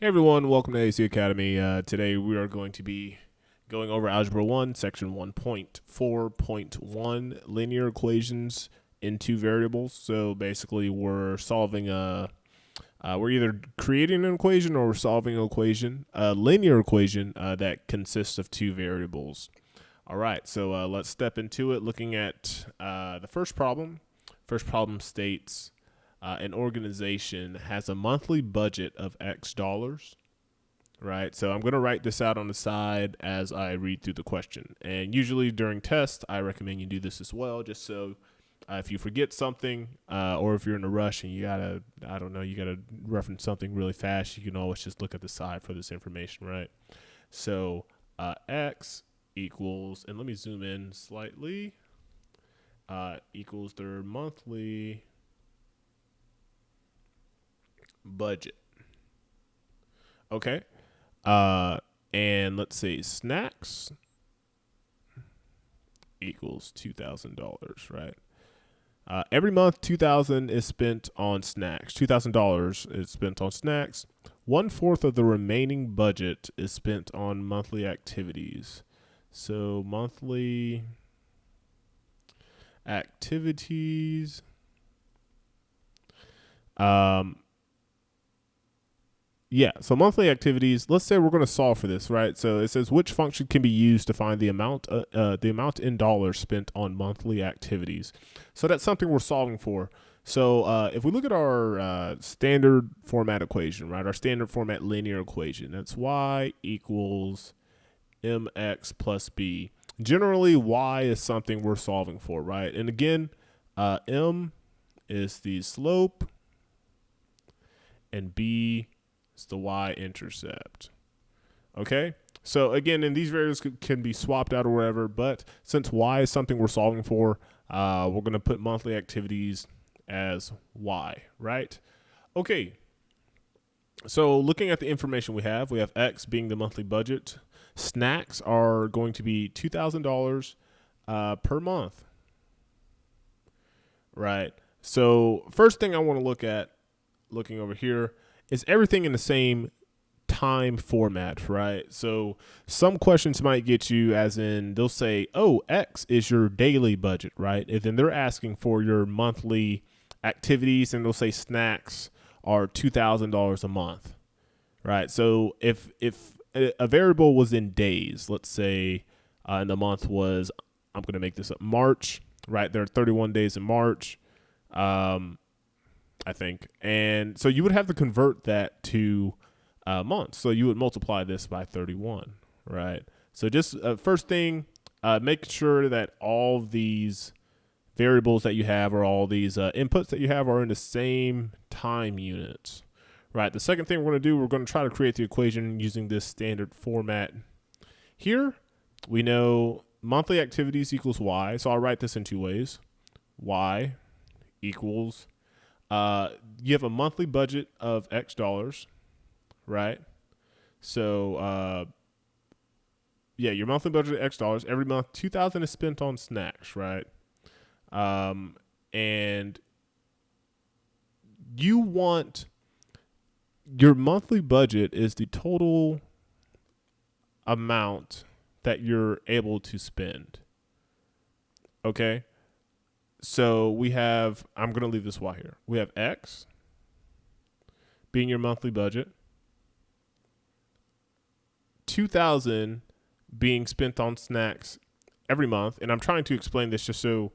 Hey everyone, welcome to AC Academy. Today we are going to be going over Algebra 1, Section 1.4.1, linear equations in two variables. So basically we're solving we're either creating an equation or we're solving an equation, a linear equation that consists of two variables. All right, so let's step into it looking at the first problem. First problem states, an organization has a monthly budget of X dollars, right? So I'm going to write this out on the side as I read through the question. And usually during tests, I recommend you do this as well, just so if you forget something or if you're in a rush and you gotta reference something really fast, you can always just look at the side for this information, right? So X equals, and let me zoom in slightly, equals their monthly budget. Okay. And let's say snacks equals $2,000, right? Every month, $2,000 is spent on snacks. $2,000 is spent on snacks. 1/4 of the remaining budget is spent on monthly activities. So monthly activities. So monthly activities, let's say we're going to solve for this, right? So it says which function can be used to find the amount in dollars spent on monthly activities. So that's something we're solving for. So if we look at our standard format equation, right, our standard format linear equation, that's y equals mx plus b. Generally, y is something we're solving for, right? And again, m is the slope and b is the y-intercept. Okay? So again, and these variables can be swapped out or whatever, but since y is something we're solving for, we're going to put monthly activities as y, right? Okay. So looking at the information we have X being the monthly budget. Snacks are going to be $2,000 per month, right? So first thing I want to look at, looking over here, is everything in the same time format, right? So some questions might get you as in they'll say, oh, X is your daily budget, right? And then they're asking for your monthly activities, and they'll say snacks are $2,000 a month, right? So if a variable was in days, let's say and the month was, I'm going to make this up, March, right? There are 31 days in March. I think. And so you would have to convert that to months. So you would multiply this by 31, right? So just first thing, make sure that all these variables that you have or all these inputs that you have are in the same time units, right? The second thing we're going to do, we're going to try to create the equation using this standard format. Here, we know monthly activities equals y. So I'll write this in two ways. Y equals you have a monthly budget of X dollars, right? So, your monthly budget of X dollars. Every month, $2,000 is spent on snacks, right? And you want your monthly budget is the total amount that you're able to spend. Okay? So we have, I'm going to leave this y here. We have X being your monthly budget, 2,000 being spent on snacks every month. And I'm trying to explain this just so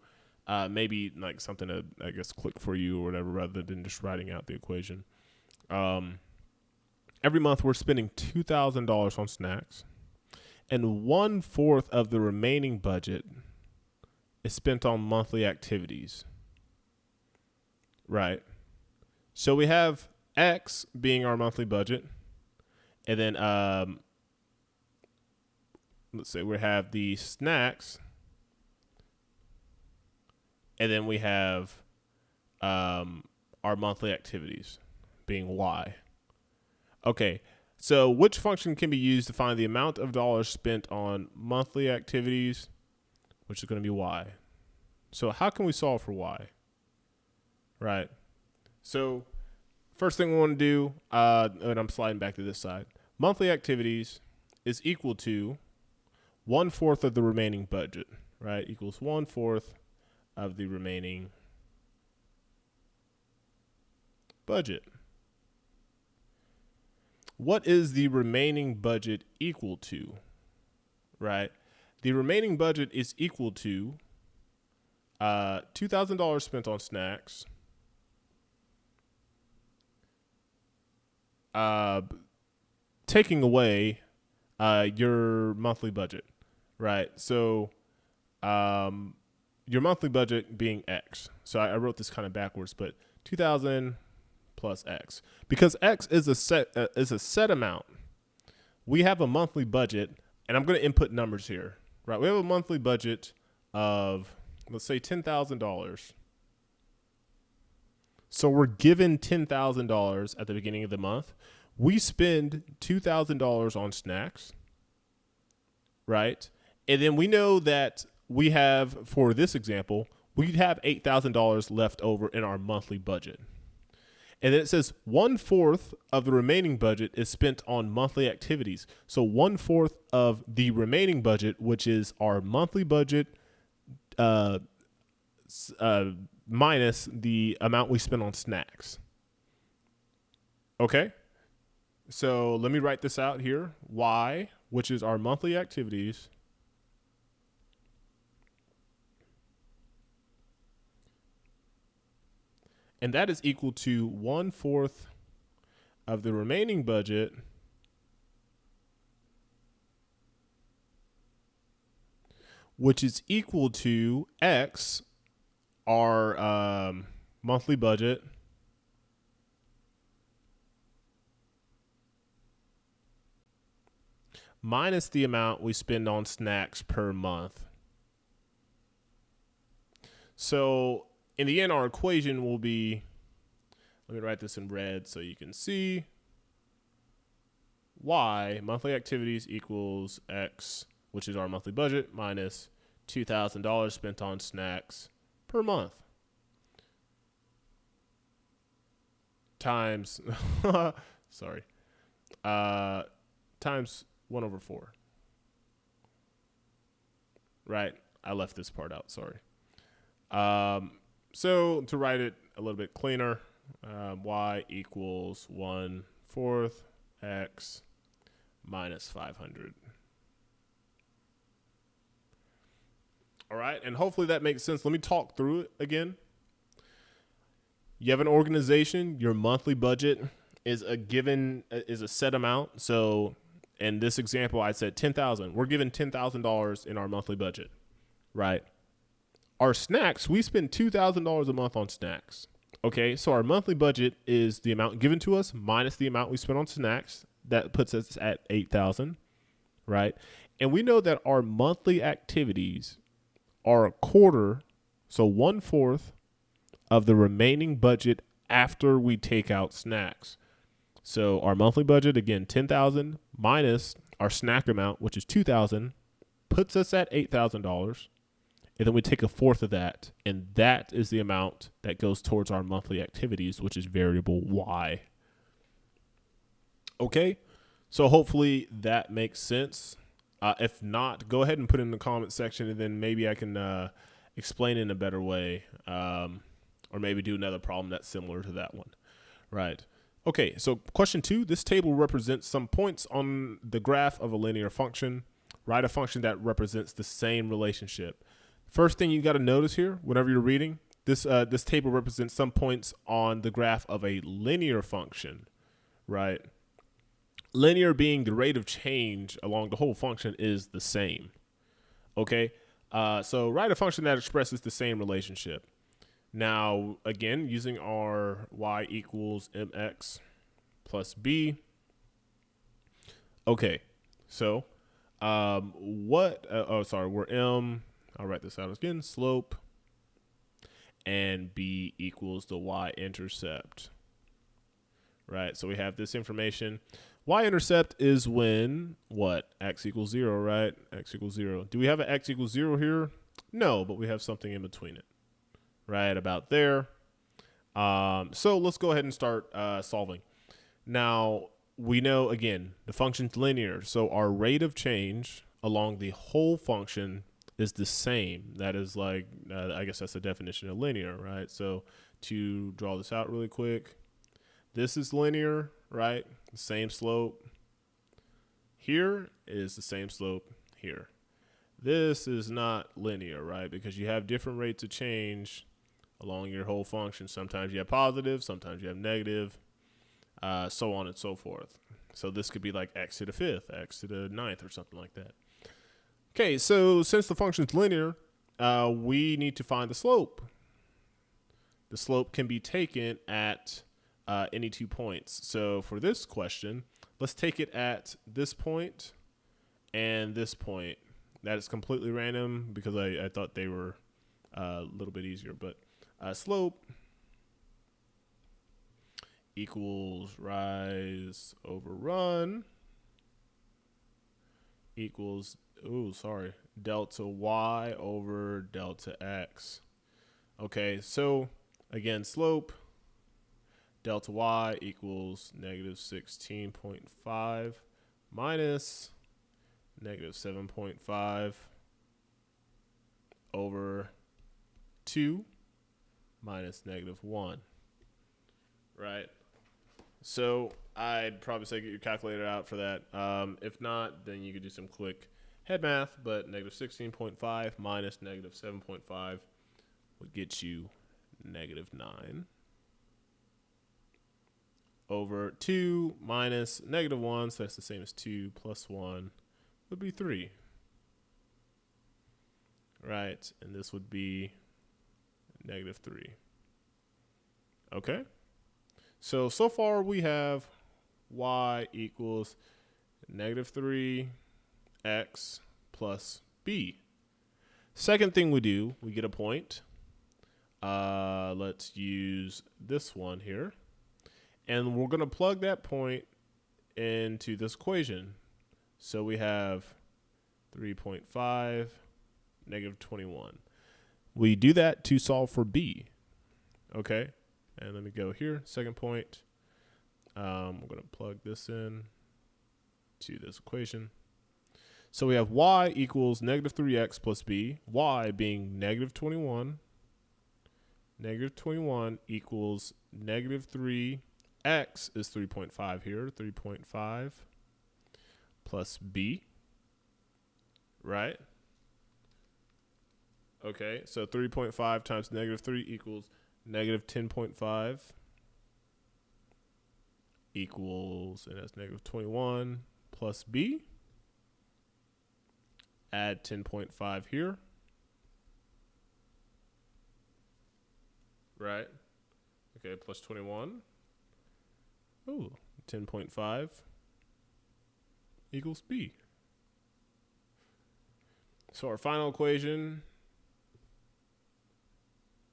maybe like something to, I guess, click for you or whatever, rather than just writing out the equation. Every month we're spending $2,000 on snacks, and 1/4 of the remaining budget is spent on monthly activities, right? So we have X being our monthly budget, and then let's say we have the snacks, and then we have our monthly activities being Y. Okay, so which function can be used to find the amount of dollars spent on monthly activities, which is going to be Y? So how can we solve for Y? Right. So first thing we want to do, and I'm sliding back to this side, monthly activities is equal to 1/4 of the remaining budget, right? Equals 1/4 of the remaining budget. What is the remaining budget equal to, right? The remaining budget is equal to $2,000 spent on snacks, taking away your monthly budget, right? So your monthly budget being X. So I wrote this kind of backwards, but 2,000 plus X, because X is a set amount. We have a monthly budget, and I'm going to input numbers here, right? We have a monthly budget of, let's say, $10,000. So we're given $10,000 at the beginning of the month. We spend $2,000 on snacks, right? And then we know that we have, for this example, we'd have $8,000 left over in our monthly budget. And then it says 1/4 of the remaining budget is spent on monthly activities. So 1/4 of the remaining budget, which is our monthly budget, minus the amount we spent on snacks. Okay. So let me write this out here. Y, which is our monthly activities, and that is equal to 1/4 of the remaining budget which is equal to X, our monthly budget, minus the amount we spend on snacks per month. So in the end, our equation will be, let me write this in red so you can see, Y, monthly activities, equals X, which is our monthly budget, minus $2,000 spent on snacks per month, times, sorry, times 1/4. Right, I left this part out, sorry. So to write it a little bit cleaner, Y equals 1/4 X minus 500. All right, and hopefully that makes sense. Let me talk through it again. You have an organization, your monthly budget is a set amount. So in this example, I said 10,000. We're given $10,000 in our monthly budget, right? Our snacks, we spend $2,000 a month on snacks. Okay, so our monthly budget is the amount given to us minus the amount we spent on snacks. That puts us at 8,000, right? And we know that our monthly activities are a quarter, so 1/4 of the remaining budget after we take out snacks. So our monthly budget, again, 10,000 minus our snack amount, which is 2,000, puts us at $8,000. And then we take 1/4 of that, and that is the amount that goes towards our monthly activities, which is variable Y. Okay, so hopefully that makes sense. If not, go ahead and put it in the comment section, and then maybe I can explain it in a better way, or maybe do another problem that's similar to that one. Right. Okay, so question 2, this table represents some points on the graph of a linear function. Write a function that represents the same relationship. First thing you got to notice here, whenever you're reading, this table represents some points on the graph of a linear function, right? Linear being the rate of change along the whole function is the same, okay? So write a function that expresses the same relationship. Now, again, using our Y equals mx plus b. Okay, so we're m, I'll write this out again, slope, and b equals the y-intercept, right? So we have this information. Y-intercept is when, what? X equals 0, right? X equals 0. Do we have an X equals 0 here? No, but we have something in between it, right? About there. So let's go ahead and start solving. Now, we know, again, the function's linear, so our rate of change along the whole function is the same. That is like, I guess that's the definition of linear, right? So to draw this out really quick, this is linear, right? The same slope. Here is the same slope here. This is not linear, right? Because you have different rates of change along your whole function. Sometimes you have positive, sometimes you have negative, so on and so forth. So this could be like x to the fifth, x to the ninth, or something like that. Okay, so since the function is linear, we need to find the slope. The slope can be taken at any 2 points. So for this question, let's take it at this point and this point. That is completely random because I thought they were a little bit easier. But slope equals rise over run equals, delta y over delta x. Okay, so again, slope delta y equals negative 16.5 minus negative 7.5 over 2 minus negative 1, right? So I'd probably say get your calculator out for that. If not, then you could do some quick head math, but negative 16.5 minus negative 7.5 would get you negative 9 over 2 minus negative 1, so that's the same as 2 plus 1 would be 3. Right, and this would be negative 3. Okay, so far we have y equals negative 3x plus b. Second thing we do, we get a point. Let's use this one here. And we're going to plug that point into this equation. So we have 3.5, negative 21. We do that to solve for b. Okay, and let me go here. Second point. We're going to plug this in to this equation. So we have y equals negative 3x plus b, y being negative 21. Negative 21 equals negative 3. X is 3.5 here, 3.5 plus b, right? Okay, so 3.5 times negative 3 equals negative 10.5 equals, and that's negative 21 plus b. Add 10.5 here, right? Okay, plus 21. Ooh, 10.5 equals b. So our final equation,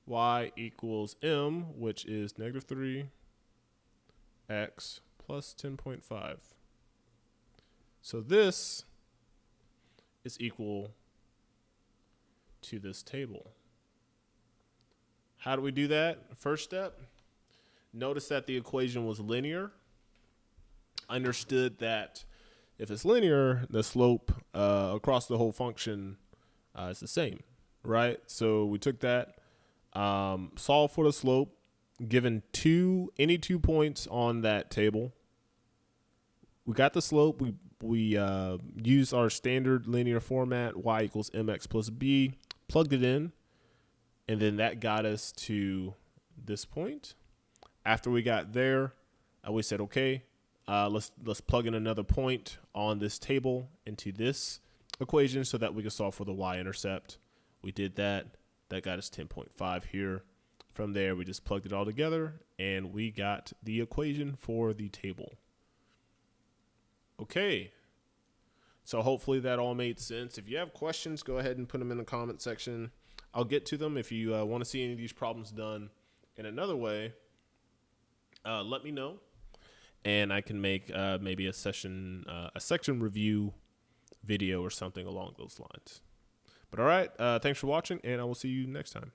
y equals m, which is negative 3x plus 10.5. So this is equal to this table. How do we do that? First step, notice that the equation was linear. Understood that if it's linear, the slope across the whole function is the same, right? So we took that, solved for the slope, given any 2 points on that table. We got the slope. We used our standard linear format, y equals mx plus b, plugged it in, and then that got us to this point. After we got there, we said, okay, let's plug in another point on this table into this equation so that we can solve for the y-intercept. We did that. That got us 10.5 here. From there, we just plugged it all together, and we got the equation for the table. Okay, so hopefully that all made sense. If you have questions, go ahead and put them in the comment section. I'll get to them. If you want to see any of these problems done in another way, let me know, and I can make maybe a section review video or something along those lines. But all right, thanks for watching, and I will see you next time.